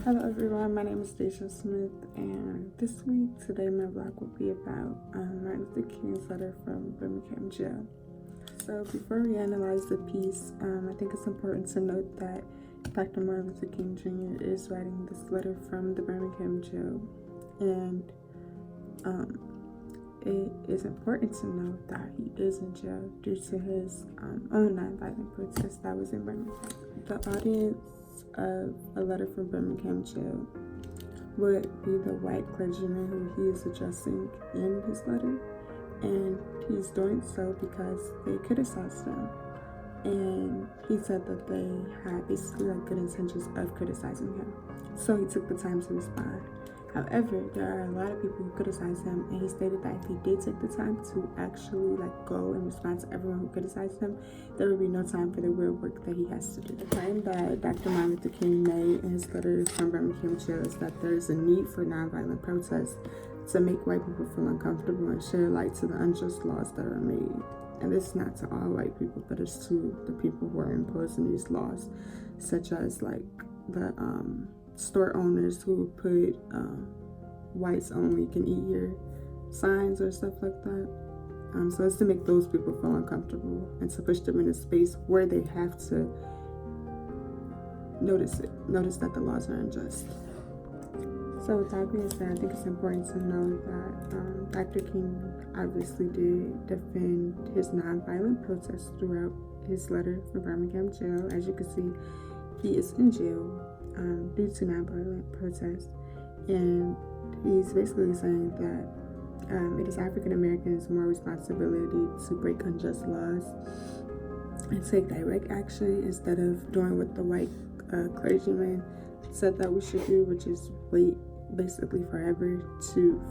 Hello everyone, my name is Deja Smith, and today my vlog will be about Martin Luther King's letter from Birmingham jail. So before we analyze the piece, I think it's important to note that Dr. Martin Luther King Jr. is writing this letter from the Birmingham jail, and it is important to note that he is in jail due to his own nonviolent protest that was in Birmingham. The audience of a letter from Birmingham jail would be the white clergyman who he is addressing in his letter, and he's doing so because they criticized him, and he said that they had basically good intentions of criticizing him, so he took the time to respond. However, there are a lot of people who criticize him, and he stated that if he did take the time to actually go and respond to everyone who criticized him, there would be no time for the real work that he has to do. The claim that Dr. Martin Luther King made in his letter from Birmingham jail is that there is a need for nonviolent protests to make white people feel uncomfortable and shed light to the unjust laws that are made. And this is not to all white people, but it's to the people who are imposing these laws, such as the store owners who put whites only can eat here signs or stuff like that. So it's to make those people feel uncomfortable and to push them in a space where they have to notice that the laws are unjust. So with that being said, I think it's important to know that Dr. King obviously did defend his nonviolent protests throughout his letter from Birmingham jail. As you can see, he is in jail due to nonviolent protests, and he's basically saying that it is African Americans' more responsibility to break unjust laws and take direct action instead of doing what the white clergyman said that we should do, which is wait basically forever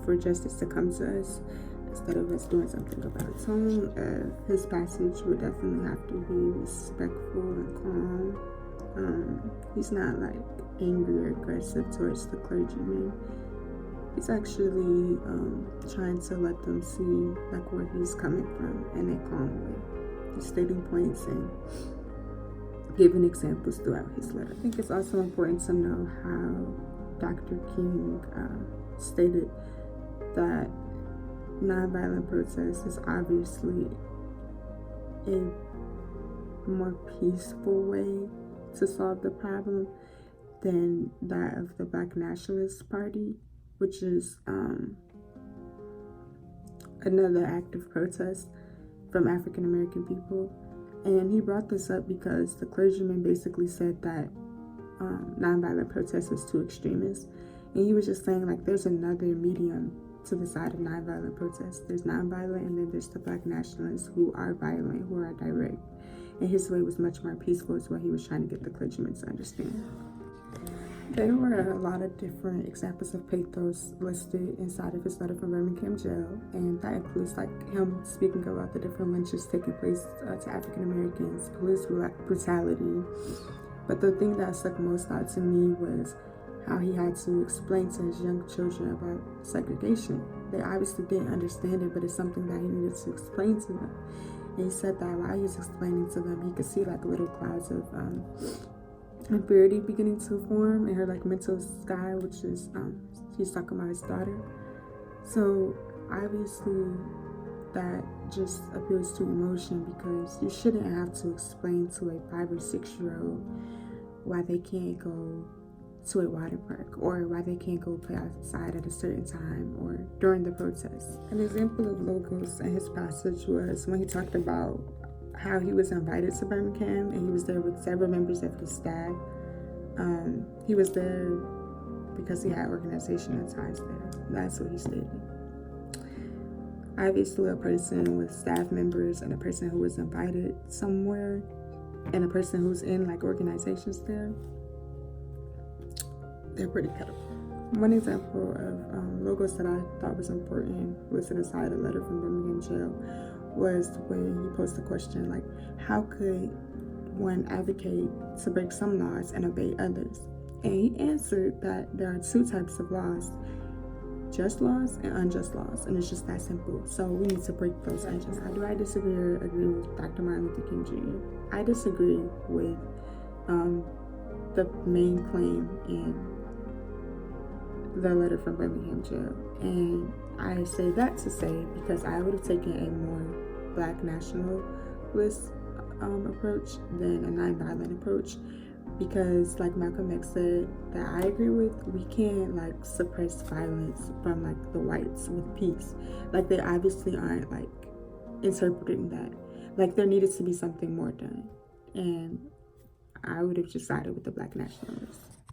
for justice to come to us instead of us doing something about it. Tone of his passage would definitely have to be respectful and calm. He's not angry or aggressive towards the clergyman. He's actually trying to let them see where he's coming from in a calm way. He's stating points and giving examples throughout his letter. I think it's also important to know how Dr. King stated that nonviolent protest is obviously a more peaceful way to solve the problem than that of the Black Nationalist Party, which is another active protest from African American people. And he brought this up because the clergyman basically said that nonviolent protest is too extremist, and he was just saying there's another medium to the side of nonviolent protest. There's nonviolent, and then there's the Black nationalists who are violent, who are direct. And his way was much more peaceful, is what he was trying to get the clergymen to understand. There were a lot of different examples of pathos listed inside of his letter from Birmingham jail, and that includes him speaking about the different lynchings taking place to African Americans, police brutality. But the thing that stuck most out to me was how he had to explain to his young children about segregation. They obviously didn't understand it, but it's something that he needed to explain to them. And he said that while he was explaining to them, he could see little clouds of impurity beginning to form in her mental sky, which is he's talking about his daughter. So obviously that just appeals to emotion, because you shouldn't have to explain to a 5 or 6 year old why they can't go to a water park, or why they can't go play outside at a certain time or during the protests. An example of logos in his passage was when he talked about how he was invited to Birmingham, and he was there with several members of his staff. He was there because he had organizational ties there. That's what he stated. Obviously, a person with staff members and a person who was invited somewhere and a person who's in organizations there, they're pretty credible. One example of logos that I thought was important listed inside a letter from Birmingham jail was when he posed the question how could one advocate to break some laws and obey others? And he answered that there are 2 types of laws: just laws and unjust laws, and it's just that simple. So we need to break those unjust. Do I disagree or agree with Dr. Martin Luther King Jr.? I disagree with the main claim in the letter from Birmingham jail. And I say that to say because I would have taken a more black nationalist approach than a nonviolent approach, because like Malcolm X said, that I agree with, we can't like suppress violence from like the whites with peace. Like they obviously aren't like interpreting that. Like there needed to be something more done. And I would have just sided with the black nationalists.